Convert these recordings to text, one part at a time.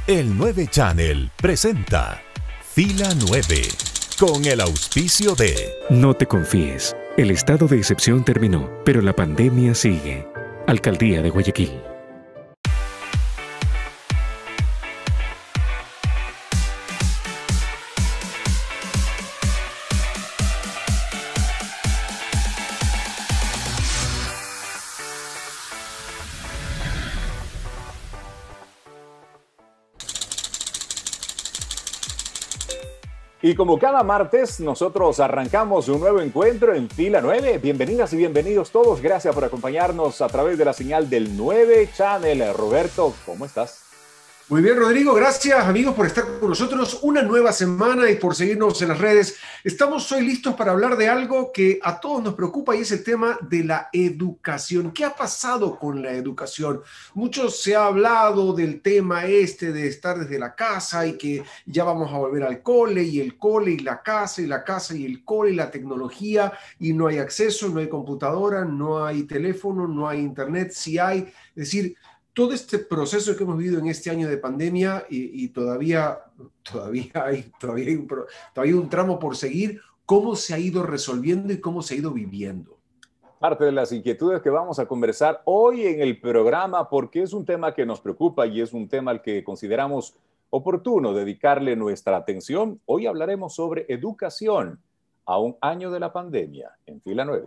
El 9 Channel presenta Fila 9 con el auspicio de... No te confíes. El estado de excepción terminó, pero la pandemia sigue. Alcaldía de Guayaquil. Y como cada martes, nosotros arrancamos un nuevo encuentro en Fila 9. Bienvenidas y bienvenidos todos. Gracias por acompañarnos a través de la señal del 9 Channel. Roberto, ¿cómo estás? Muy bien, Rodrigo. Gracias, amigos, por estar con nosotros una nueva semana y por seguirnos en las redes. Estamos hoy listos para hablar de algo que a todos nos preocupa y es el tema de la educación. ¿Qué ha pasado con la educación? Mucho se ha hablado del tema de estar desde la casa y que ya vamos a volver al cole y el cole y la casa y el cole y la tecnología y no hay acceso, no hay computadora, no hay teléfono, no hay internet, sí hay. Es decir, todo este proceso que hemos vivido en este año de pandemia y todavía hay un tramo por seguir, ¿cómo se ha ido resolviendo y cómo se ha ido viviendo? Parte de las inquietudes que vamos a conversar hoy en el programa, porque es un tema que nos preocupa y es un tema al que consideramos oportuno dedicarle nuestra atención. Hoy hablaremos sobre educación a un año de la pandemia en Fila 9.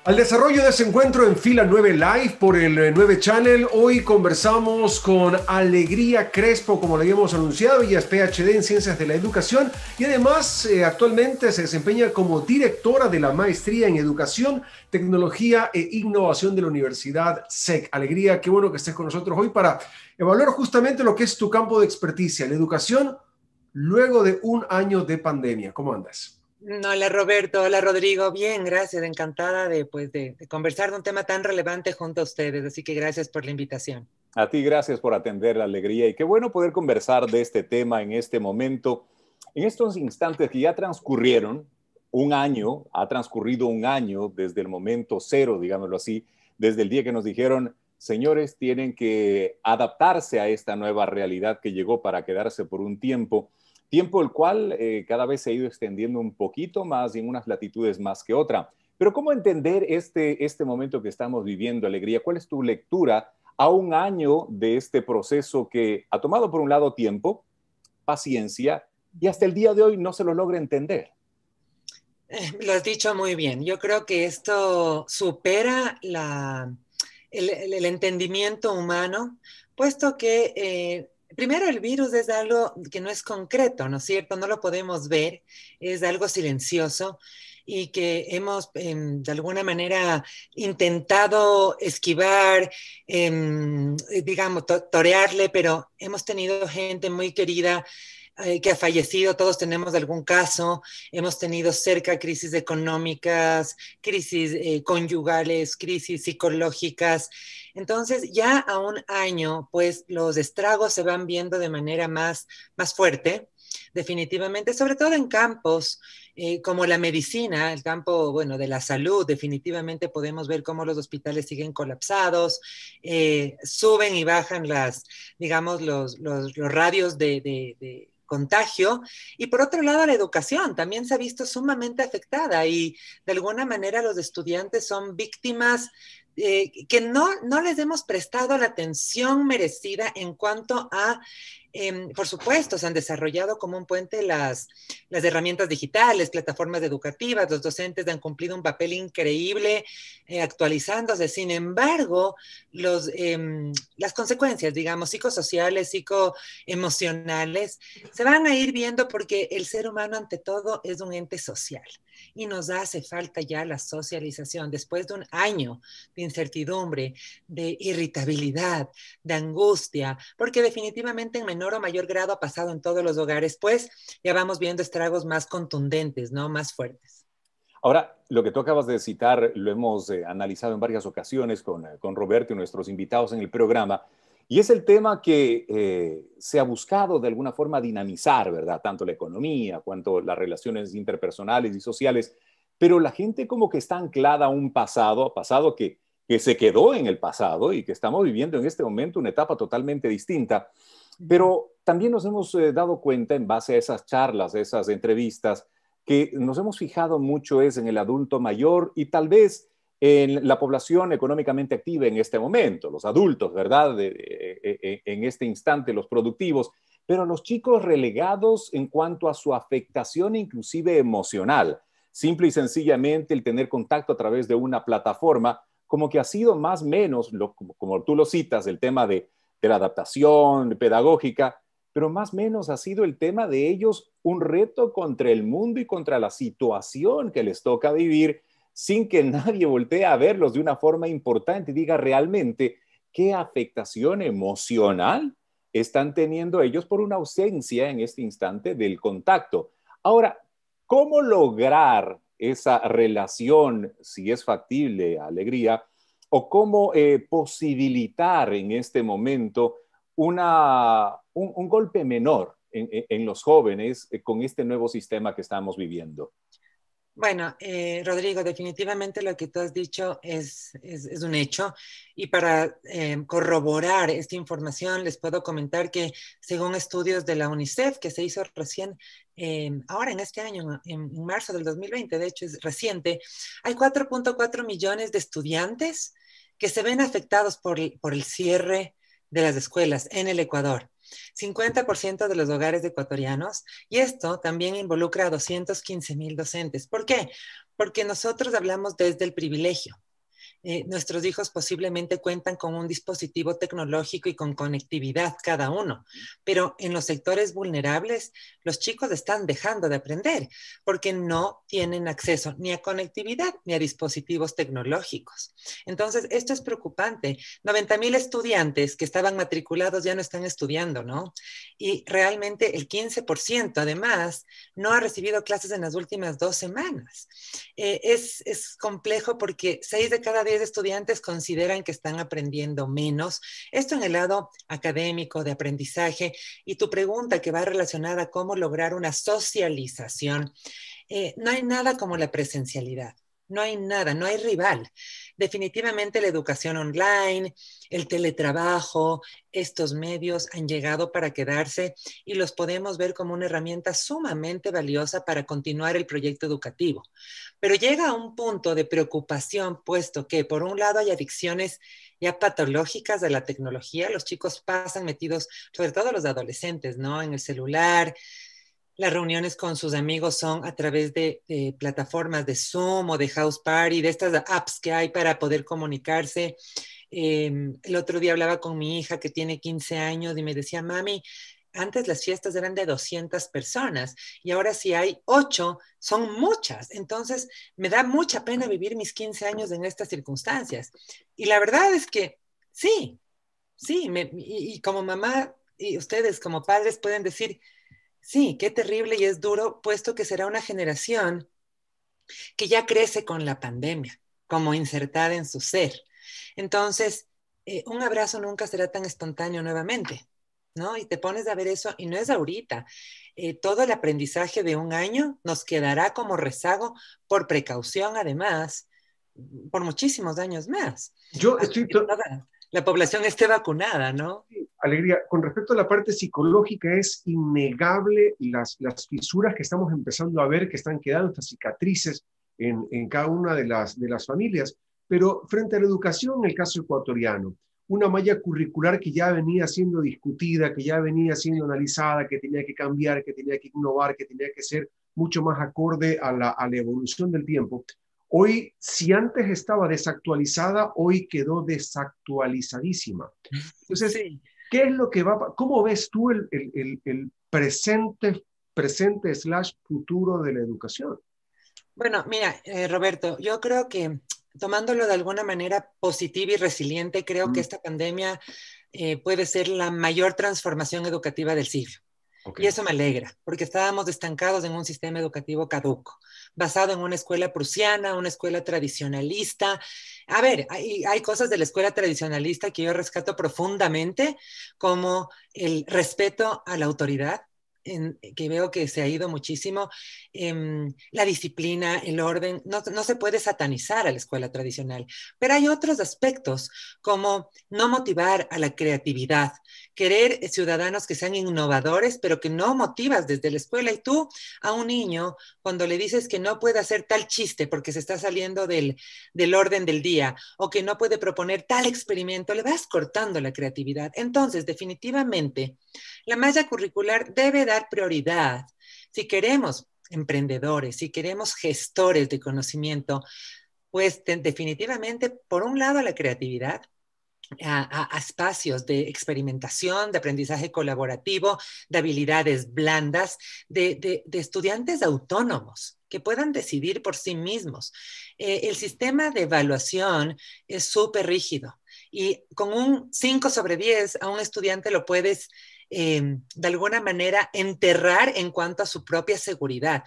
Al desarrollo de ese encuentro en Fila 9 Live por el 9 Channel, hoy conversamos con Alegría Crespo, como le habíamos anunciado. Ella es PhD en Ciencias de la Educación y además actualmente se desempeña como directora de la Maestría en Educación, Tecnología e Innovación de la Universidad SEC. Alegría, qué bueno que estés con nosotros hoy para evaluar justamente lo que es tu campo de experticia, la educación luego de un año de pandemia. ¿Cómo andas? Hola Roberto, hola Rodrigo, bien, gracias, encantada de conversar de un tema tan relevante junto a ustedes, así que gracias por la invitación. A ti gracias por atender la alegría y qué bueno poder conversar de este tema en este momento, en estos instantes que ya transcurrieron un año, ha transcurrido un año desde el momento cero, digámoslo así, desde el día que nos dijeron, señores, tienen que adaptarse a esta nueva realidad que llegó para quedarse por un tiempo el cual cada vez se ha ido extendiendo un poquito más y en unas latitudes más que otra. Pero ¿cómo entender este momento que estamos viviendo, Alegría? ¿Cuál es tu lectura a un año de este proceso que ha tomado por un lado tiempo, paciencia, y hasta el día de hoy no se lo logra entender? Lo has dicho muy bien. Yo creo que esto supera el entendimiento humano, puesto que... primero, el virus es algo que no es concreto, ¿no es cierto? No lo podemos ver, es algo silencioso y que hemos, de alguna manera, intentado esquivar, digamos, torearle, pero hemos tenido gente muy querida que ha fallecido, todos tenemos algún caso, hemos tenido cerca crisis económicas, crisis conyugales, crisis psicológicas. Entonces, ya a un año, pues los estragos se van viendo de manera más fuerte, definitivamente, sobre todo en campos como la medicina, el campo, bueno, de la salud. Definitivamente podemos ver cómo los hospitales siguen colapsados, suben y bajan digamos, los radios de contagio. Y por otro lado, la educación también se ha visto sumamente afectada y de alguna manera los estudiantes son víctimas que no les hemos prestado la atención merecida en cuanto a, por supuesto, se han desarrollado como un puente las herramientas digitales, plataformas educativas, los docentes han cumplido un papel increíble actualizándose. Sin embargo, las consecuencias, digamos, psicosociales, psicoemocionales, se van a ir viendo porque el ser humano ante todo es un ente social y nos hace falta ya la socialización después de un año de incertidumbre, de irritabilidad, de angustia, porque definitivamente en menor o mayor grado ha pasado en todos los hogares, pues ya vamos viendo estragos más contundentes, ¿no? Más fuertes. Ahora, lo que tú acabas de citar lo hemos analizado en varias ocasiones con Roberto y nuestros invitados en el programa, y es el tema que se ha buscado de alguna forma dinamizar, ¿verdad? Tanto la economía cuanto las relaciones interpersonales y sociales, pero la gente como que está anclada a un pasado que que se quedó en el pasado y que estamos viviendo en este momento una etapa totalmente distinta. Pero también nos hemos dado cuenta en base a esas charlas, esas entrevistas, que nos hemos fijado mucho es en el adulto mayor y tal vez en la población económicamente activa en este momento, los adultos, ¿verdad? En este instante, los productivos, pero los chicos relegados en cuanto a su afectación inclusive emocional. Simple y sencillamente el tener contacto a través de una plataforma, como que ha sido más o menos, como tú lo citas, el tema de la adaptación pedagógica, pero más o menos ha sido el tema de ellos un reto contra el mundo y contra la situación que les toca vivir, sin que nadie voltee a verlos de una forma importante y diga realmente qué afectación emocional están teniendo ellos por una ausencia en este instante del contacto. Ahora, ¿cómo lograr esa relación, si es factible, Alegría, o cómo posibilitar en este momento un golpe menor en los jóvenes con este nuevo sistema que estamos viviendo? Bueno, Rodrigo, definitivamente lo que tú has dicho es un hecho. Y para corroborar esta información, les puedo comentar que según estudios de la UNICEF, que se hizo recién, ahora en este año, en marzo del 2020, de hecho es reciente, hay 4.4 millones de estudiantes que se ven afectados por el cierre de las escuelas en el Ecuador. 50% de los hogares ecuatorianos, y esto también involucra a 215,000 docentes. ¿Por qué? Porque nosotros hablamos desde el privilegio. Nuestros hijos posiblemente cuentan con un dispositivo tecnológico y con conectividad cada uno, pero en los sectores vulnerables los chicos están dejando de aprender porque no tienen acceso ni a conectividad ni a dispositivos tecnológicos. Entonces, esto es preocupante. 90,000 estudiantes que estaban matriculados ya no están estudiando, ¿no? Y realmente el 15% además no ha recibido clases en las últimas 2 semanas. Es complejo porque 6 de cada 10 estudiantes consideran que están aprendiendo menos. Esto en el lado académico, de aprendizaje. Y tu pregunta que va relacionada a cómo lograr una socialización. No hay nada como la presencialidad. No hay nada, no hay rival. Definitivamente la educación online, el teletrabajo, estos medios han llegado para quedarse y los podemos ver como una herramienta sumamente valiosa para continuar el proyecto educativo. Pero llega a un punto de preocupación, puesto que por un lado hay adicciones ya patológicas de la tecnología, los chicos pasan metidos, sobre todo los adolescentes, ¿no? En el celular. Las reuniones con sus amigos son a través de plataformas de Zoom o de House Party, de estas apps que hay para poder comunicarse. El otro día hablaba con mi hija que tiene 15 años y me decía, mami, antes las fiestas eran de 200 personas y ahora si hay 8, son muchas. Entonces me da mucha pena vivir mis 15 años en estas circunstancias. Y la verdad es que sí, y como mamá y ustedes como padres pueden decir, sí, qué terrible y es duro, puesto que será una generación que ya crece con la pandemia, como insertada en su ser. Entonces, un abrazo nunca será tan espontáneo nuevamente, ¿no? Y te pones a ver eso y no es ahorita. Todo el aprendizaje de un año nos quedará como rezago por precaución, además, por muchísimos años más. Yo Hasta estoy... que toda la población esté vacunada, ¿no? Alegría, con respecto a la parte psicológica, es innegable las fisuras que estamos empezando a ver, que están quedando, estas cicatrices en cada una de las familias. Pero frente a la educación, en el caso ecuatoriano, una malla curricular que ya venía siendo discutida, que ya venía siendo analizada, que tenía que cambiar, que tenía que innovar, que tenía que ser mucho más acorde a la evolución del tiempo. Hoy, si antes estaba desactualizada, hoy quedó desactualizadísima. Entonces, Sí. ¿qué es lo que cómo ves tú el presente / futuro de la educación? Bueno, mira, Roberto, yo creo que tomándolo de alguna manera positiva y resiliente, creo que esta pandemia puede ser la mayor transformación educativa del siglo. Okay. Y eso me alegra, porque estábamos estancados en un sistema educativo caduco, basado en una escuela prusiana, una escuela tradicionalista. A ver, hay cosas de la escuela tradicionalista que yo rescato profundamente, como el respeto a la autoridad, que veo que se ha ido muchísimo, la disciplina, el orden. No se puede satanizar a la escuela tradicional, pero hay otros aspectos como no motivar a la creatividad, querer ciudadanos que sean innovadores, pero que no motivas desde la escuela. Y tú a un niño, cuando le dices que no puede hacer tal chiste porque se está saliendo del orden del día, o que no puede proponer tal experimento, le vas cortando la creatividad. Entonces, definitivamente, la malla curricular debe dar prioridad. Si queremos emprendedores, si queremos gestores de conocimiento, pues definitivamente, por un lado, la creatividad, a espacios de experimentación, de aprendizaje colaborativo, de habilidades blandas, de estudiantes autónomos que puedan decidir por sí mismos. El sistema de evaluación es súper rígido y con un 5/10 a un estudiante lo puedes de alguna manera enterrar en cuanto a su propia seguridad.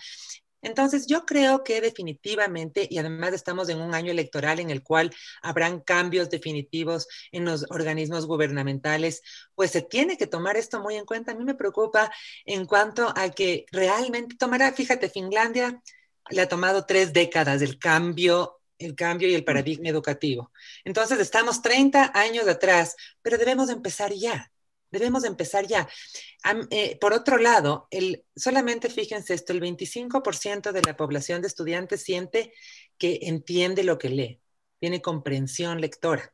Entonces, yo creo que definitivamente, y además estamos en un año electoral en el cual habrán cambios definitivos en los organismos gubernamentales, pues se tiene que tomar esto muy en cuenta. A mí me preocupa en cuanto a que realmente tomará, fíjate, Finlandia le ha tomado 3 décadas el cambio y el paradigma educativo. Entonces, estamos 30 años atrás, pero debemos empezar ya. Debemos empezar ya. Por otro lado, solamente fíjense esto, el 25% de la población de estudiantes siente que entiende lo que lee, tiene comprensión lectora,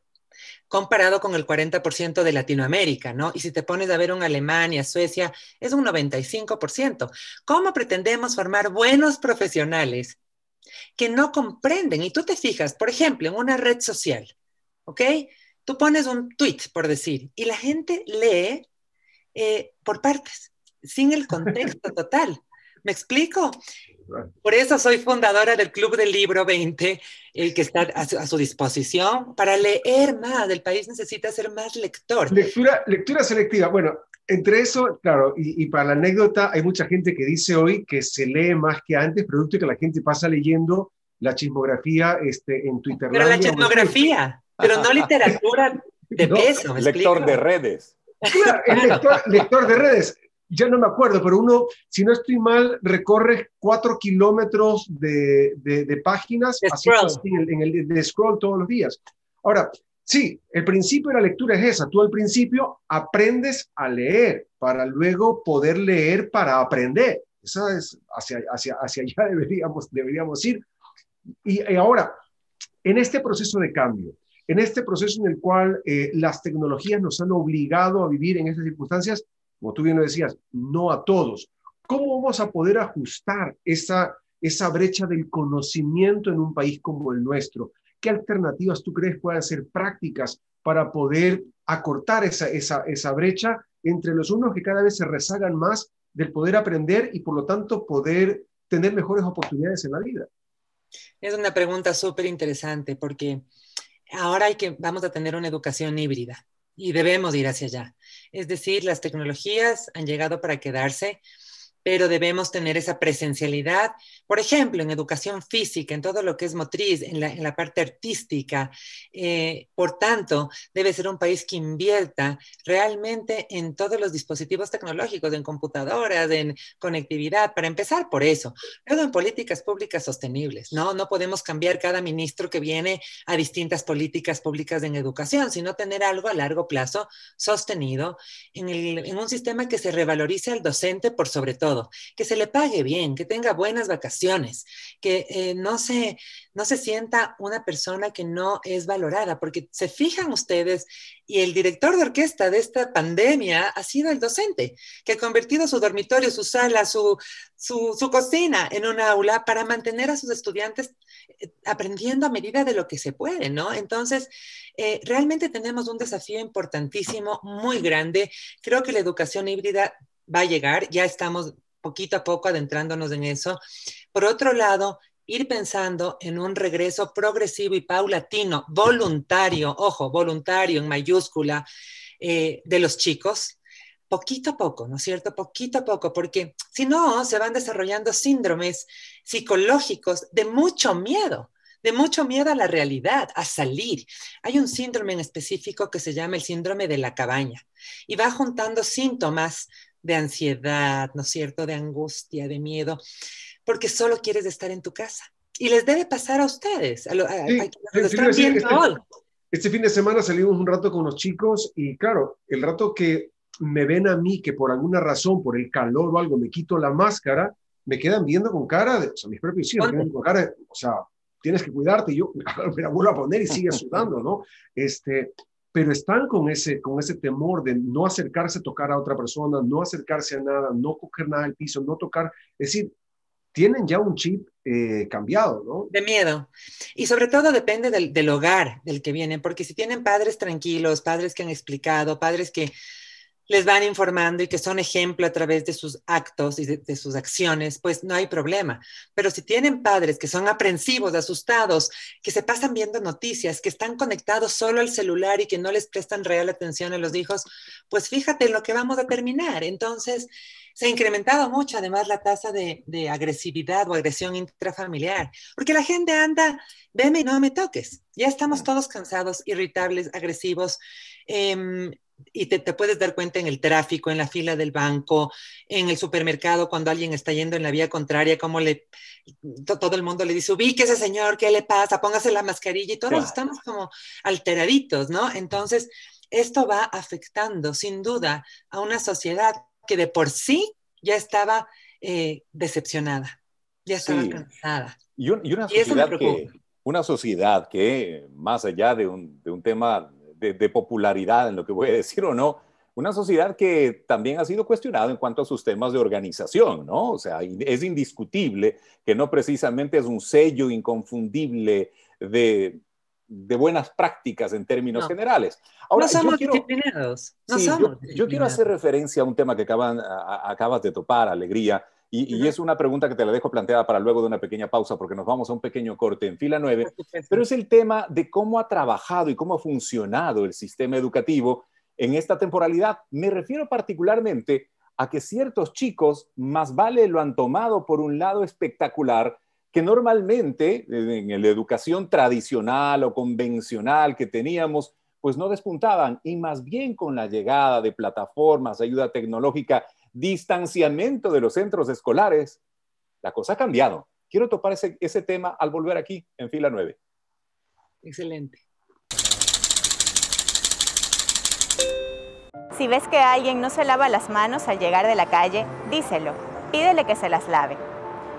comparado con el 40% de Latinoamérica, ¿no? Y si te pones a ver un Alemania, Suecia, es un 95%. ¿Cómo pretendemos formar buenos profesionales que no comprenden? Y tú te fijas, por ejemplo, en una red social, ¿ok? Tú pones un tweet, por decir, y la gente lee por partes, sin el contexto total. ¿Me explico? Por eso soy fundadora del Club del Libro 20, que está a su disposición para leer más. El país necesita ser más lector. Lectura selectiva. Bueno, entre eso, claro, y para la anécdota, hay mucha gente que dice hoy que se lee más que antes, producto de que la gente pasa leyendo la chismografía en Twitter. Pero la chismografía, pero no literatura de peso. ¿Me lector explico? de redes. Claro, es lector de redes. Ya no me acuerdo, pero uno, si no estoy mal, recorre 4 kilómetros de páginas así de scroll todos los días. Ahora, sí, el principio de la lectura es esa. Tú al principio aprendes a leer para luego poder leer para aprender. Esa es hacia allá deberíamos ir. Y ahora, en este proceso de cambio, en este proceso en el cual las tecnologías nos han obligado a vivir en estas circunstancias, como tú bien lo decías, no a todos. ¿Cómo vamos a poder ajustar esa brecha del conocimiento en un país como el nuestro? ¿Qué alternativas tú crees puedan ser prácticas para poder acortar esa brecha entre los unos que cada vez se rezagan más del poder aprender y por lo tanto poder tener mejores oportunidades en la vida? Es una pregunta súper interesante porque ahora vamos a tener una educación híbrida y debemos ir hacia allá. Es decir, las tecnologías han llegado para quedarse, pero debemos tener esa presencialidad, por ejemplo, en educación física, en todo lo que es motriz, en la parte artística. Por tanto, debe ser un país que invierta realmente en todos los dispositivos tecnológicos, en computadoras, en conectividad, para empezar por eso. Luego en políticas públicas sostenibles, ¿no? No podemos cambiar cada ministro que viene a distintas políticas públicas en educación, sino tener algo a largo plazo sostenido en un sistema que se revalorice al docente por sobre todo, que se le pague bien, que tenga buenas vacaciones, que no se sienta una persona que no es valorada, porque se fijan ustedes, y el director de orquesta de esta pandemia ha sido el docente, que ha convertido su dormitorio, su sala, su cocina en un aula para mantener a sus estudiantes aprendiendo a medida de lo que se puede, ¿no? Entonces, realmente tenemos un desafío importantísimo, muy grande. Creo que la educación híbrida va a llegar, ya estamos poquito a poco adentrándonos en eso. Por otro lado, ir pensando en un regreso progresivo y paulatino, voluntario, ojo, voluntario en mayúscula, de los chicos, poquito a poco, ¿no es cierto? Poquito a poco, porque si no, se van desarrollando síndromes psicológicos de mucho miedo a la realidad, a salir. Hay un síndrome en específico que se llama el síndrome de la cabaña y va juntando síntomas de ansiedad, ¿no es cierto?, de angustia, de miedo, porque solo quieres estar en tu casa. Y les debe pasar a ustedes, a Sí, quienes están viendo hoy. Este fin de semana salimos un rato con los chicos y claro, el rato que me ven a mí que por alguna razón, por el calor o algo, me quito la máscara, me quedan viendo con cara de, o sea, mis propios hijos, me quedan con cara de, o sea, tienes que cuidarte, y yo me la vuelvo a poner y sigue sudando, ¿no? Pero están con ese temor de no acercarse a tocar a otra persona, no acercarse a nada, no coger nada del piso, no tocar, es decir, tienen ya un chip cambiado, ¿no? De miedo. Y sobre todo depende del hogar del que vienen, porque si tienen padres tranquilos, padres que han explicado, padres que les van informando y que son ejemplo a través de sus actos y de sus acciones, pues no hay problema. Pero si tienen padres que son aprensivos, asustados, que se pasan viendo noticias, que están conectados solo al celular y que no les prestan real atención a los hijos, pues fíjate en lo que vamos a terminar. Entonces, se ha incrementado mucho además la tasa de agresividad o agresión intrafamiliar, porque la gente anda, veme y no me toques. Ya estamos todos cansados, irritables, agresivos, y te puedes dar cuenta en el tráfico, en la fila del banco, en el supermercado, cuando alguien está yendo en la vía contraria, como todo el mundo le dice, ubíquese señor, ¿qué le pasa? Póngase la mascarilla y todos estamos como alteraditos, ¿no? Entonces, esto va afectando sin duda a una sociedad que de por sí ya estaba decepcionada, ya estaba cansada. Y una sociedad que, más allá de un tema de popularidad en lo que voy a decir o no, una sociedad que también ha sido cuestionada en cuanto a sus temas de organización, ¿no? O sea, es indiscutible que no precisamente es un sello inconfundible de buenas prácticas en términos generales. Ahora, no somos disciplinados. Yo quiero hacer referencia a un tema que acabas de topar, Alegría, y es una pregunta que te la dejo planteada para luego de una pequeña pausa, porque nos vamos a un pequeño corte en Fila 9, pero es el tema de cómo ha trabajado y cómo ha funcionado el sistema educativo en esta temporalidad. Me refiero particularmente a que ciertos chicos más vale lo han tomado por un lado espectacular, que normalmente en la educación tradicional o convencional que teníamos, pues no despuntaban, y más bien con la llegada de plataformas, ayuda tecnológica, distanciamiento de los centros escolares, la cosa ha cambiado. Quiero topar ese tema al volver aquí en Fila 9. Excelente. Si ves que alguien no se lava las manos al llegar de la calle, díselo, pídele que se las lave.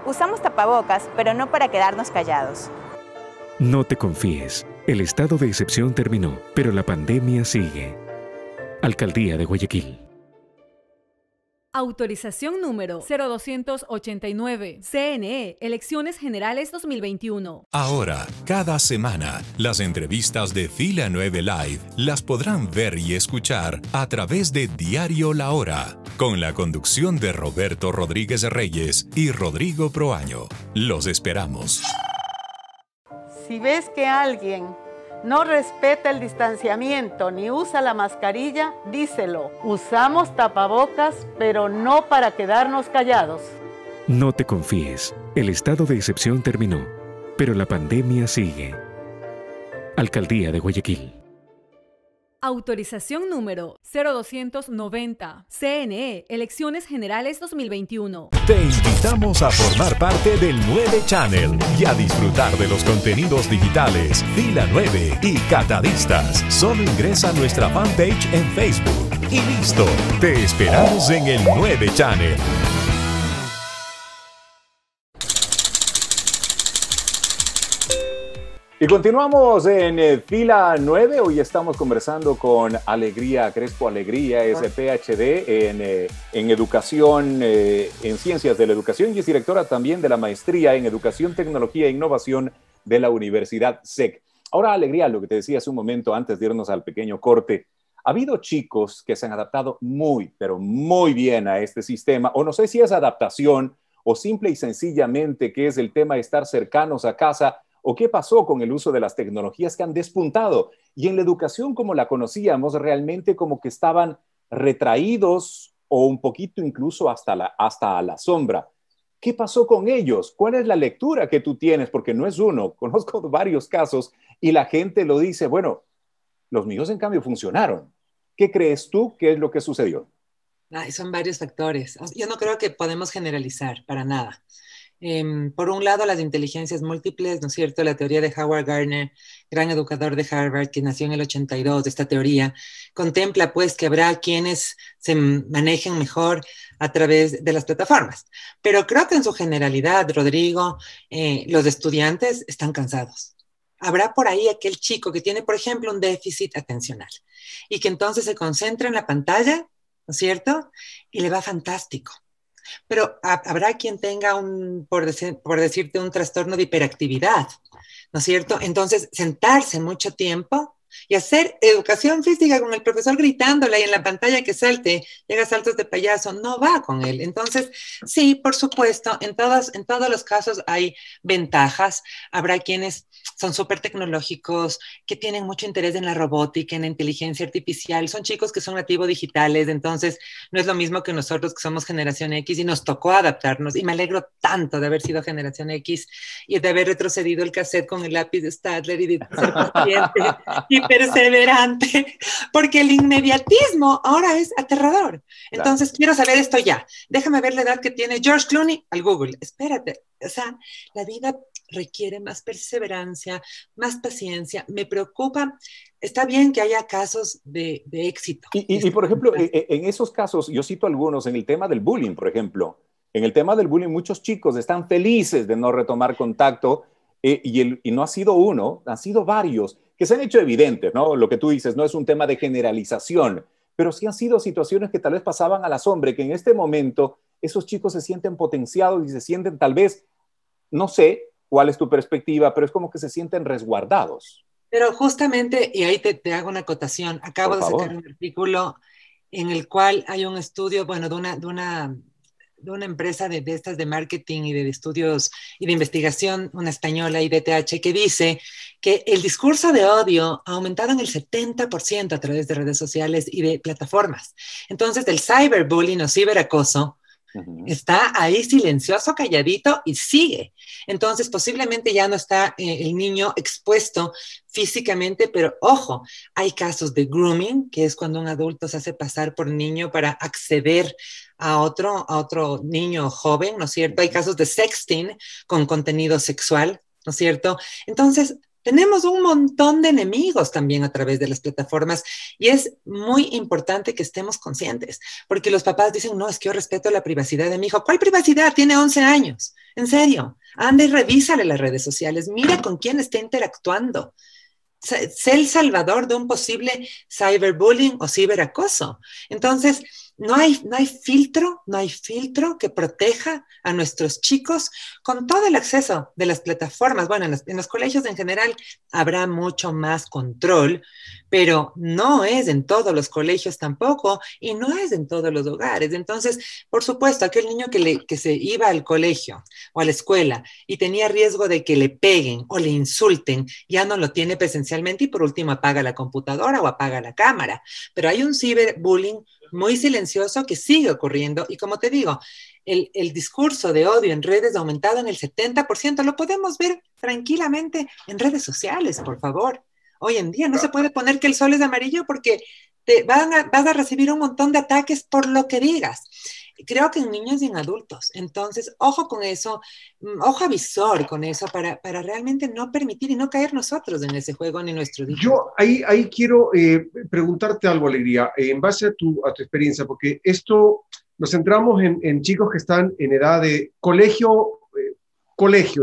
Usamos tapabocas, pero no para quedarnos callados. No te confíes. El estado de excepción terminó, pero la pandemia sigue. Alcaldía de Guayaquil. Autorización número 0289. CNE, Elecciones Generales 2021. Ahora, cada semana, las entrevistas de Fila 9 Live las podrán ver y escuchar a través de Diario La Hora, con la conducción de Roberto Rodríguez Reyes y Rodrigo Proaño. Los esperamos. Si ves que alguien no respeta el distanciamiento ni usa la mascarilla, díselo. Usamos tapabocas, pero no para quedarnos callados. No te confíes. El estado de excepción terminó, pero la pandemia sigue. Alcaldía de Guayaquil. Autorización número 0290. CNE, Elecciones Generales 2021. Te invitamos a formar parte del 9 Channel y a disfrutar de los contenidos digitales Fila 9 y Catadistas. Solo ingresa a nuestra fanpage en Facebook y listo. Te esperamos en el 9 Channel. Y continuamos en Fila 9. Hoy estamos conversando con Alegría Crespo Alegría, es PhD en educación, en ciencias de la educación, y es directora también de la maestría en educación, tecnología e innovación de la Universidad SEC. Ahora, Alegría, lo que te decía hace un momento antes de irnos al pequeño corte, ha habido chicos que se han adaptado muy, pero muy bien a este sistema, o no sé si es adaptación o simple y sencillamente que es el tema de estar cercanos a casa. ¿O qué pasó con el uso de las tecnologías que han despuntado? Y en la educación como la conocíamos, realmente como que estaban retraídos o un poquito incluso hasta a la sombra. ¿Qué pasó con ellos? ¿Cuál es la lectura que tú tienes? Porque no es uno, conozco varios casos y la gente lo dice, bueno, los míos en cambio funcionaron. ¿Qué crees tú que es lo que sucedió? Ay, son varios factores. Yo no creo que podemos generalizar para nada. Por un lado, las inteligencias múltiples, ¿no es cierto? La teoría de Howard Gardner, gran educador de Harvard, que nació en el 82, esta teoría, contempla pues que habrá quienes se manejen mejor a través de las plataformas. Pero creo que en su generalidad, Rodrigo, los estudiantes están cansados. Habrá por ahí aquel chico que tiene, por ejemplo, un déficit atencional y que entonces se concentra en la pantalla, ¿no es cierto? Y le va fantástico. Pero habrá quien tenga por decirte, un trastorno de hiperactividad, ¿no es cierto? Entonces, sentarse mucho tiempo y hacer educación física con el profesor gritándole ahí en la pantalla que salte, llega saltos de payaso, no va con él. Entonces, sí, por supuesto, en todos los casos hay ventajas. Habrá quienes son súper tecnológicos, que tienen mucho interés en la robótica, en la inteligencia artificial. Son chicos que son nativos digitales, entonces no es lo mismo que nosotros que somos generación X y nos tocó adaptarnos. Y me alegro tanto de haber sido generación X y de haber retrocedido el cassette con el lápiz de Stadler y de ser paciente y perseverante, porque el inmediatismo ahora es aterrador. Entonces, quiero saber esto ya. Déjame ver la edad que tiene George Clooney al Google. Espérate, o sea, la vida requiere más perseverancia, más paciencia. Me preocupa, está bien que haya casos de éxito. Y por ejemplo, en esos casos, yo cito algunos, en el tema del bullying, por ejemplo. En el tema del bullying, muchos chicos están felices de no retomar contacto y no ha sido uno, han sido varios que se han hecho evidentes, ¿no? Lo que tú dices no es un tema de generalización, pero sí han sido situaciones que tal vez pasaban a la sombra, que en este momento esos chicos se sienten potenciados y se sienten tal vez, no sé cuál es tu perspectiva, pero es como que se sienten resguardados. Pero justamente, y ahí te hago una acotación, acabo de sacar un artículo en el cual hay un estudio, bueno, de una empresa de estas de marketing y de estudios y de investigación, una española, IDTH, que dice que el discurso de odio ha aumentado en el 70% a través de redes sociales y de plataformas. Entonces, el cyberbullying o ciberacoso está ahí silencioso, calladito y sigue. Entonces, posiblemente ya no está el niño expuesto físicamente, pero ojo, hay casos de grooming, que es cuando un adulto se hace pasar por niño para acceder a otro niño joven, ¿no es cierto? Hay casos de sexting con contenido sexual, ¿no es cierto? Entonces, tenemos un montón de enemigos también a través de las plataformas y es muy importante que estemos conscientes, porque los papás dicen, no, es que yo respeto la privacidad de mi hijo. ¿Cuál privacidad? Tiene 11 años. En serio, anda y revísale las redes sociales, mira con quién está interactuando. Sé el salvador de un posible cyberbullying o ciberacoso. Entonces, no hay filtro que proteja a nuestros chicos con todo el acceso de las plataformas. Bueno, en los colegios en general habrá mucho más control, pero no es en todos los colegios tampoco y no es en todos los hogares. Entonces, por supuesto, aquel niño que se iba al colegio o a la escuela y tenía riesgo de que le peguen o le insulten, ya no lo tiene presencialmente y por último apaga la computadora o apaga la cámara. Pero hay un ciberbullying muy silencioso que sigue ocurriendo y como te digo, el discurso de odio en redes ha aumentado en el 70%, lo podemos ver tranquilamente en redes sociales, por favor. Hoy en día no se puede poner que el sol es amarillo porque vas a recibir un montón de ataques por lo que digas. Creo que en niños y en adultos. Entonces, ojo con eso, ojo avisor con eso para realmente no permitir y no caer nosotros en ese juego ni nuestro día. Yo ahí quiero preguntarte algo, Alegría, en base a tu experiencia, porque esto nos centramos en chicos que están en edad de colegio,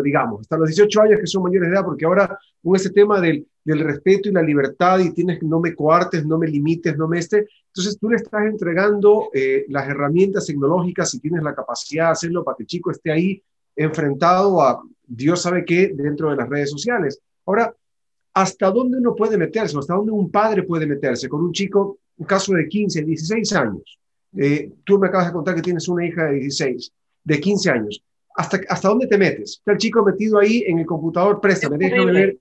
digamos, hasta los 18 años que son mayores de edad, porque ahora con ese tema del respeto y la libertad y no me coartes, no me limites, entonces tú le estás entregando las herramientas tecnológicas si tienes la capacidad de hacerlo para que el chico esté ahí enfrentado a Dios sabe qué dentro de las redes sociales. Ahora, ¿hasta dónde uno puede meterse? ¿Hasta dónde un padre puede meterse con un chico, un caso de 15, 16 años? Tú me acabas de contar que tienes una hija de 15 años. ¿Hasta dónde te metes? Está el chico metido ahí en el computador, préstame, déjame ver.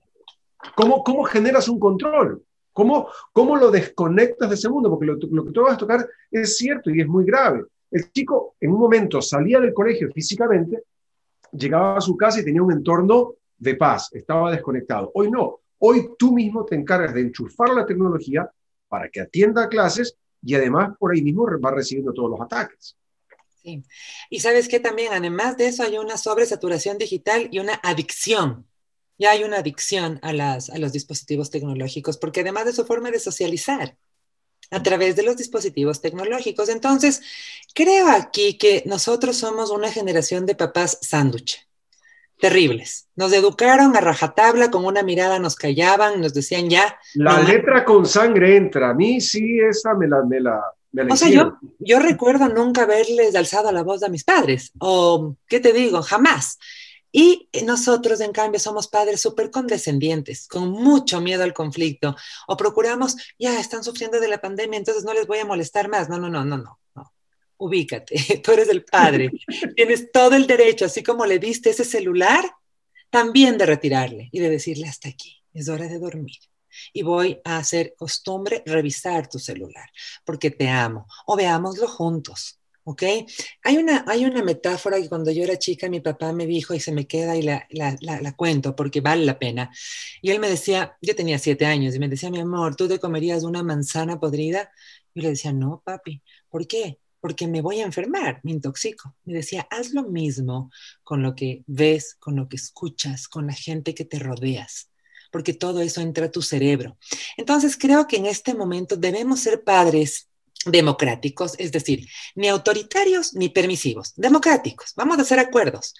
¿Cómo generas un control? ¿Cómo lo desconectas de ese mundo? Porque lo que tú vas a tocar es cierto y es muy grave. El chico en un momento salía del colegio físicamente, llegaba a su casa y tenía un entorno de paz, estaba desconectado. Hoy no. Hoy tú mismo te encargas de enchufar la tecnología para que atienda clases y además por ahí mismo va recibiendo todos los ataques. Sí. Y sabes que también, además de eso, hay una sobresaturación digital y una adicción. Ya hay una adicción a los dispositivos tecnológicos, porque además de su forma de socializar a través de los dispositivos tecnológicos. Entonces, creo aquí que nosotros somos una generación de papás sándwich. Terribles. Nos educaron a rajatabla, con una mirada nos callaban, nos decían ya. La no letra con sangre entra. A mí sí, esa me la O sea, hicieron. yo recuerdo nunca haberles alzado la voz a mis padres, o, ¿qué te digo? Jamás. Y nosotros, en cambio, somos padres súper condescendientes, con mucho miedo al conflicto, o procuramos, ya están sufriendo de la pandemia, entonces no les voy a molestar más. No, no, no, no, no, no. Ubícate, tú eres el padre, tienes todo el derecho, así como le diste ese celular, también de retirarle y de decirle hasta aquí, es hora de dormir. Y voy a hacer costumbre revisar tu celular, porque te amo, o veámoslo juntos. ¿Ok? Hay una metáfora que cuando yo era chica mi papá me dijo y se me queda y la cuento porque vale la pena. Y él me decía, yo tenía 7 años y me decía, mi amor, ¿tú te comerías una manzana podrida? Yo le decía, no, papi. ¿Por qué? Porque me voy a enfermar, me intoxico. Me decía, haz lo mismo con lo que ves, con lo que escuchas, con la gente que te rodeas, porque todo eso entra a tu cerebro. Entonces creo que en este momento debemos ser padres democráticos, es decir, ni autoritarios ni permisivos, democráticos. Vamos a hacer acuerdos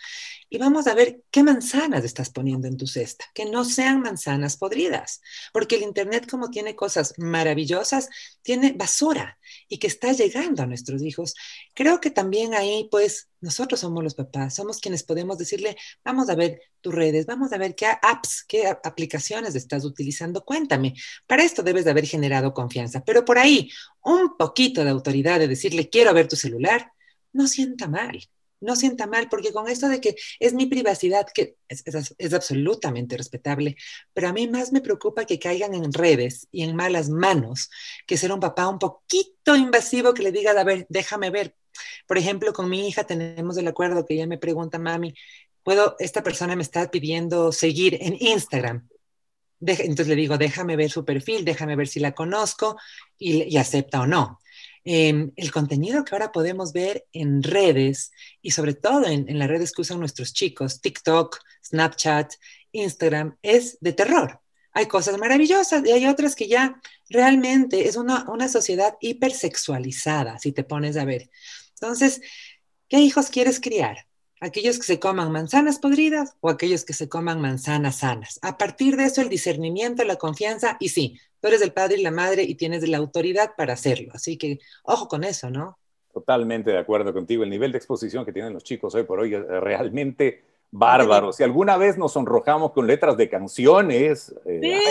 y vamos a ver qué manzanas estás poniendo en tu cesta, que no sean manzanas podridas, porque el Internet, como tiene cosas maravillosas, tiene basura y que está llegando a nuestros hijos. Creo que también ahí, pues, nosotros somos los papás, somos quienes podemos decirle, vamos a ver tus redes, vamos a ver qué apps, qué aplicaciones estás utilizando, cuéntame. Para esto debes de haber generado confianza, pero por ahí un poquito de autoridad de decirle, quiero ver tu celular, no sienta mal. No sienta mal, porque con esto de que es mi privacidad, que es absolutamente respetable, pero a mí más me preocupa que caigan en redes y en malas manos que ser un papá un poquito invasivo que le diga, a ver, déjame ver. Por ejemplo, con mi hija tenemos el acuerdo que ella me pregunta, mami, esta persona me está pidiendo seguir en Instagram. Entonces le digo, déjame ver su perfil, déjame ver si la conozco y acepta o no. El contenido que ahora podemos ver en redes y sobre todo en las redes que usan nuestros chicos, TikTok, Snapchat, Instagram, es de terror. Hay cosas maravillosas y hay otras que ya realmente es una sociedad hipersexualizada, si te pones a ver. Entonces, ¿qué hijos quieres criar? ¿Aquellos que se coman manzanas podridas o aquellos que se coman manzanas sanas? A partir de eso, el discernimiento, la confianza, y sí, tú eres el padre y la madre y tienes la autoridad para hacerlo. Así que, ojo con eso, ¿no? Totalmente de acuerdo contigo. El nivel de exposición que tienen los chicos hoy por hoy es realmente bárbaro. Si alguna vez nos sonrojamos con letras de canciones,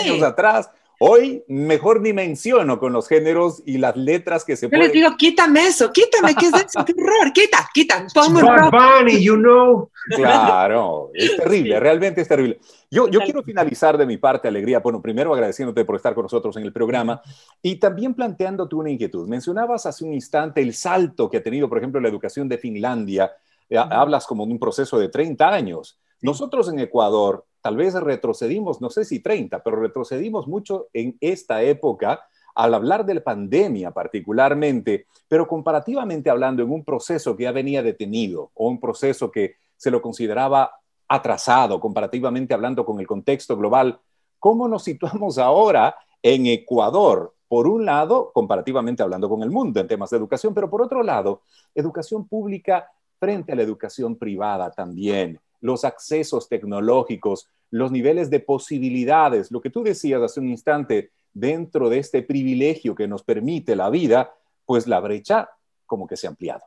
años atrás, hoy mejor ni menciono con los géneros y las letras que se pueden... Yo les digo, quítame eso, quítame, ¿qué es eso? ¡Qué horror! ¡Quita! Ponme Bad Bunny, you know. Claro, es terrible, sí. Realmente es terrible. Yo quiero finalizar de mi parte, Alegría, bueno, primero agradeciéndote por estar con nosotros en el programa y también planteándote una inquietud. Mencionabas hace un instante el salto que ha tenido, por ejemplo, la educación de Finlandia. Hablas como de un proceso de 30 años. Nosotros en Ecuador tal vez retrocedimos, no sé si 30, pero retrocedimos mucho en esta época al hablar de la pandemia particularmente, pero comparativamente hablando en un proceso que ya venía detenido o un proceso que se lo consideraba atrasado, comparativamente hablando con el contexto global. ¿Cómo nos situamos ahora en Ecuador? Por un lado, comparativamente hablando con el mundo en temas de educación, pero por otro lado, educación pública frente a la educación privada también, los accesos tecnológicos, los niveles de posibilidades, lo que tú decías hace un instante, dentro de este privilegio que nos permite la vida, pues la brecha como que se ha ampliado.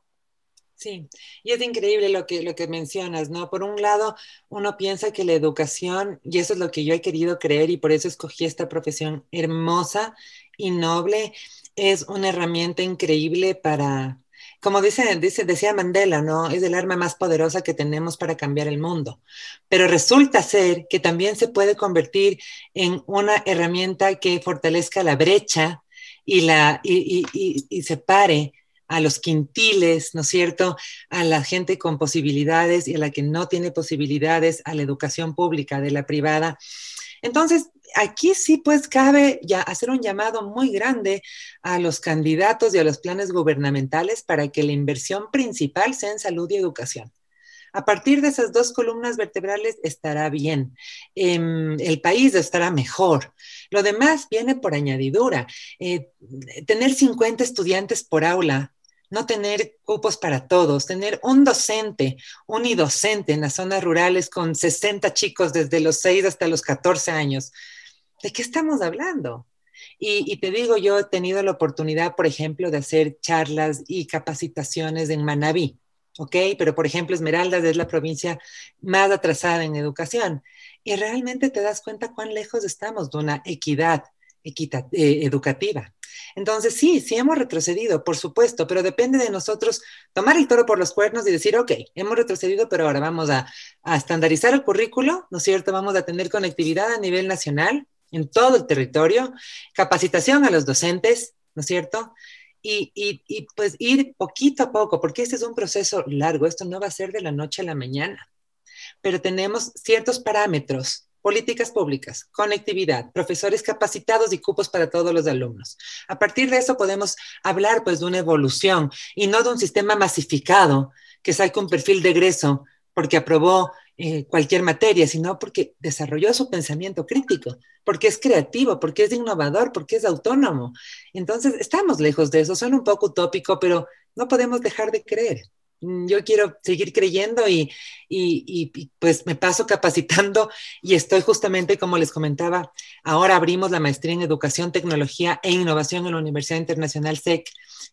Sí, y es increíble lo que mencionas, ¿no? Por un lado, uno piensa que la educación, y eso es lo que yo he querido creer y por eso escogí esta profesión hermosa y noble, es una herramienta increíble para... Como decía Mandela, ¿no? Es el arma más poderosa que tenemos para cambiar el mundo. Pero resulta ser que también se puede convertir en una herramienta que fortalezca la brecha y separe a los quintiles, ¿no es cierto? A la gente con posibilidades y a la que no tiene posibilidades, a la educación pública de la privada. Entonces, aquí sí pues cabe ya hacer un llamado muy grande a los candidatos y a los planes gubernamentales para que la inversión principal sea en salud y educación. A partir de esas dos columnas vertebrales estará bien, el país estará mejor. Lo demás viene por añadidura. Tener 50 estudiantes por aula, no tener cupos para todos, tener un docente, unidocente en las zonas rurales con 60 chicos desde los 6 hasta los 14 años. ¿De qué estamos hablando? Y te digo, yo he tenido la oportunidad, por ejemplo, de hacer charlas y capacitaciones en Manabí. ¿Ok? Pero, por ejemplo, Esmeraldas es la provincia más atrasada en educación y realmente te das cuenta cuán lejos estamos de una equidad educativa. Entonces, sí hemos retrocedido, por supuesto, pero depende de nosotros tomar el toro por los cuernos y decir, ok, hemos retrocedido, pero ahora vamos a estandarizar el currículo, ¿no es cierto? Vamos a tener conectividad a nivel nacional en todo el territorio, capacitación a los docentes, ¿no es cierto? Y pues ir poquito a poco, porque este es un proceso largo, esto no va a ser de la noche a la mañana, pero tenemos ciertos parámetros, políticas públicas, conectividad, profesores capacitados y cupos para todos los alumnos. A partir de eso podemos hablar pues de una evolución y no de un sistema masificado que saque un perfil de egreso porque aprobó cualquier materia, sino porque desarrolló su pensamiento crítico, porque es creativo, porque es innovador, porque es autónomo. Entonces, estamos lejos de eso. Suena un poco utópico, pero no podemos dejar de creer. Yo quiero seguir creyendo y pues me paso capacitando y estoy justamente, como les comentaba, ahora abrimos la maestría en Educación, Tecnología e Innovación en la Universidad Internacional SEC,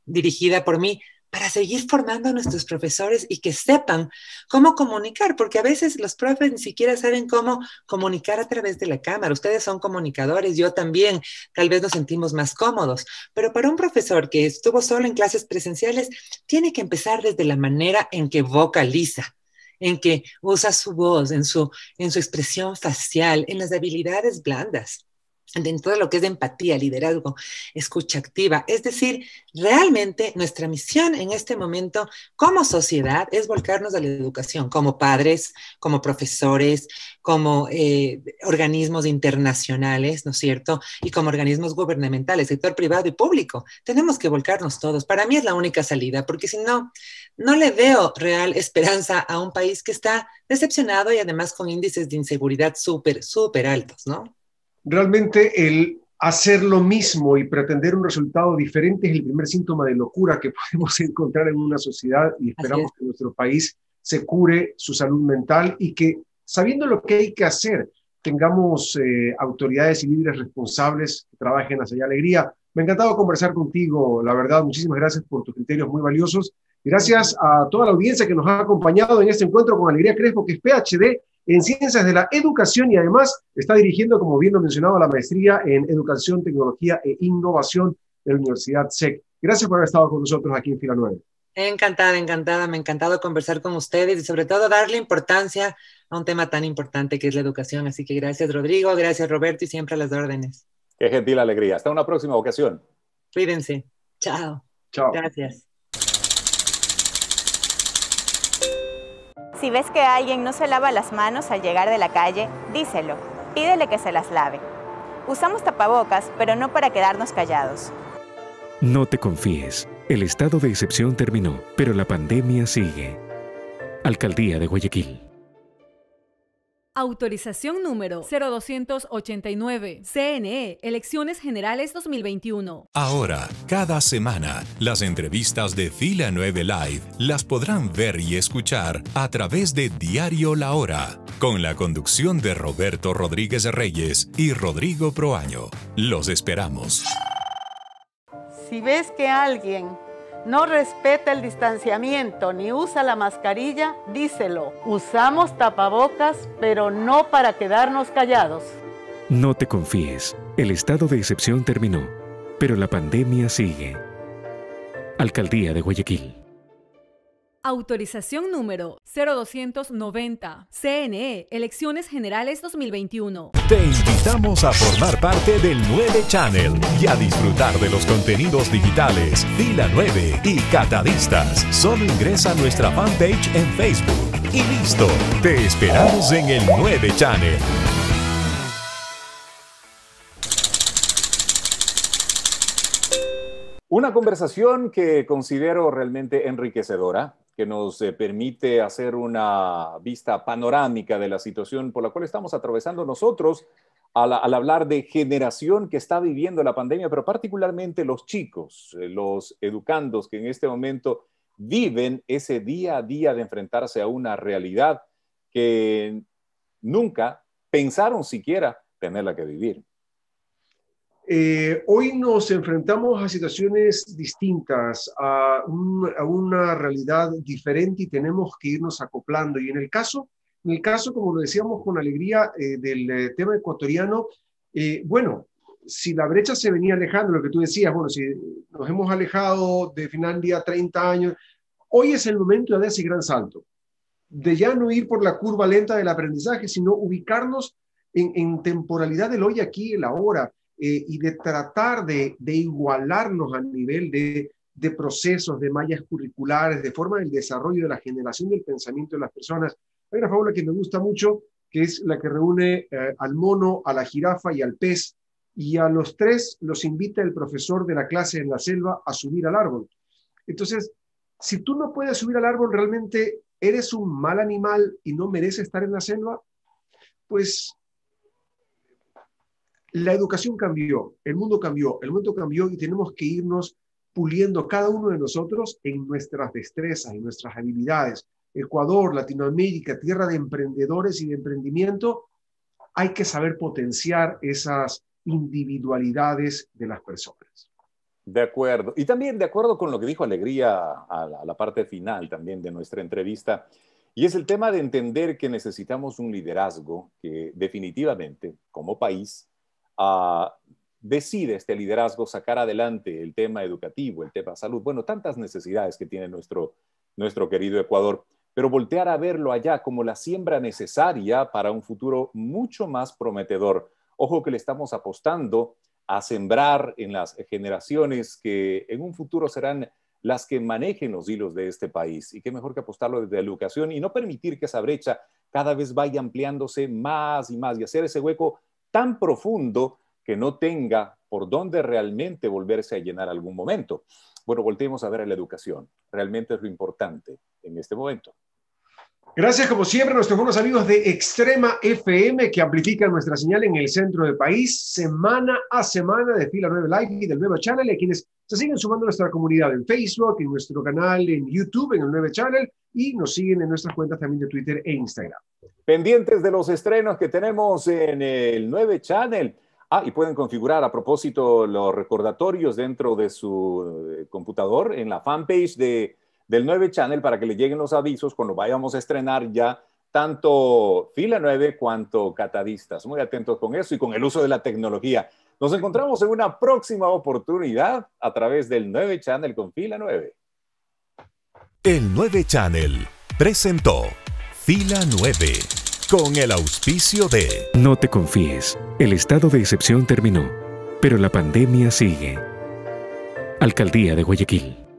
dirigida por mí, para seguir formando a nuestros profesores y que sepan cómo comunicar, porque a veces los profes ni siquiera saben cómo comunicar a través de la cámara. Ustedes son comunicadores, yo también, tal vez nos sentimos más cómodos, pero para un profesor que estuvo solo en clases presenciales, tiene que empezar desde la manera en que vocaliza, en que usa su voz, en su expresión facial, en las habilidades blandas, en todo lo que es de empatía, liderazgo, escucha activa. Es decir, realmente nuestra misión en este momento como sociedad es volcarnos a la educación, como padres, como profesores, como organismos internacionales, ¿no es cierto? Y como organismos gubernamentales, sector privado y público. Tenemos que volcarnos todos. Para mí es la única salida, porque si no, no le veo real esperanza a un país que está decepcionado y además con índices de inseguridad súper, súper altos, ¿no? Realmente el hacer lo mismo y pretender un resultado diferente es el primer síntoma de locura que podemos encontrar en una sociedad y esperamos que nuestro país se cure su salud mental y que, sabiendo lo que hay que hacer, tengamos autoridades y líderes responsables que trabajen hacia la alegría. Me ha encantado conversar contigo, la verdad, muchísimas gracias por tus criterios muy valiosos. Gracias a toda la audiencia que nos ha acompañado en este encuentro con Alegría Crespo, que es PhD en Ciencias de la Educación y además está dirigiendo, como bien lo mencionaba, la maestría en Educación, Tecnología e Innovación de la Universidad SEC. Gracias por haber estado con nosotros aquí en Fila 9. Encantada, me ha encantado conversar con ustedes y sobre todo darle importancia a un tema tan importante que es la educación. Así que gracias Rodrigo, gracias Roberto y siempre a las órdenes. Qué gentil alegría. Hasta una próxima ocasión. Cuídense. Chao. Chao. Gracias. Si ves que alguien no se lava las manos al llegar de la calle, díselo. Pídele que se las lave. Usamos tapabocas, pero no para quedarnos callados. No te confíes. El estado de excepción terminó, pero la pandemia sigue. Alcaldía de Guayaquil. Autorización número 0289. CNE, Elecciones Generales 2021. Ahora, cada semana, las entrevistas de Fila 9 Live las podrán ver y escuchar a través de Diario La Hora, con la conducción de Roberto Rodríguez Reyes y Rodrigo Proaño. Los esperamos. Si ves que alguien no respeta el distanciamiento ni usa la mascarilla, díselo. Usamos tapabocas, pero no para quedarnos callados. No te confíes. El estado de excepción terminó, pero la pandemia sigue. Alcaldía de Guayaquil. Autorización número 0290. CNE, Elecciones Generales 2021. Te invitamos a formar parte del 9 Channel y a disfrutar de los contenidos digitales Fila 9 y Catadistas. Solo ingresa a nuestra fanpage en Facebook. Y listo, te esperamos en el 9 Channel. Una conversación que considero realmente enriquecedora, que nos permite hacer una vista panorámica de la situación por la cual estamos atravesando nosotros al hablar de generación que está viviendo la pandemia, pero particularmente los chicos, los educandos que en este momento viven ese día a día de enfrentarse a una realidad que nunca pensaron siquiera tenerla que vivir. Hoy nos enfrentamos a situaciones distintas, a una realidad diferente y tenemos que irnos acoplando. Y en el caso, como lo decíamos con alegría del tema ecuatoriano, bueno, si la brecha se venía alejando, lo que tú decías, bueno, si nos hemos alejado de Finlandia 30 años, hoy es el momento de dar ese gran salto, de ya no ir por la curva lenta del aprendizaje, sino ubicarnos en temporalidad del hoy, aquí, el ahora. Y de tratar de igualarnos a nivel de procesos, de mallas curriculares, de forma del desarrollo de la generación del pensamiento de las personas. Hay una fábula que me gusta mucho, que es la que reúne al mono, a la jirafa y al pez, y a los tres los invita el profesor de la clase en la selva a subir al árbol. Entonces, si tú no puedes subir al árbol, realmente eres un mal animal y no mereces estar en la selva, pues la educación cambió, el mundo cambió y tenemos que irnos puliendo cada uno de nosotros en nuestras destrezas, en nuestras habilidades. Ecuador, Latinoamérica, tierra de emprendedores y de emprendimiento, hay que saber potenciar esas individualidades de las personas. De acuerdo. Y también de acuerdo con lo que dijo Alegría a la parte final también de nuestra entrevista, y es el tema de entender que necesitamos un liderazgo que definitivamente, como país, decide este liderazgo sacar adelante el tema educativo, el tema salud, bueno, tantas necesidades que tiene nuestro querido Ecuador, pero voltear a verlo allá como la siembra necesaria para un futuro mucho más prometedor. Ojo que le estamos apostando a sembrar en las generaciones que en un futuro serán las que manejen los hilos de este país, y qué mejor que apostarlo desde la educación y no permitir que esa brecha cada vez vaya ampliándose más y más y hacer ese hueco tan profundo que no tenga por dónde realmente volverse a llenar algún momento. Bueno, volteemos a ver a la educación. Realmente es lo importante en este momento. Gracias, como siempre, a nuestros buenos amigos de Extrema FM que amplifican nuestra señal en el centro del país, semana a semana, de Fila 9 Live y del Nuevo Channel, y a quienes se siguen sumando a nuestra comunidad en Facebook, en nuestro canal en YouTube, en el Nuevo Channel, y nos siguen en nuestras cuentas también de Twitter e Instagram. Pendientes de los estrenos que tenemos en el 9 Channel. Y pueden configurar a propósito los recordatorios dentro de su computador en la fanpage del 9 Channel para que le lleguen los avisos cuando vayamos a estrenar ya tanto Fila 9 cuanto Catadistas. Muy atentos con eso y con el uso de la tecnología. Nos encontramos en una próxima oportunidad a través del 9 Channel con Fila 9. El 9 Channel presentó Fila 9 con el auspicio de... No te confíes, el estado de excepción terminó, pero la pandemia sigue. Alcaldía de Guayaquil.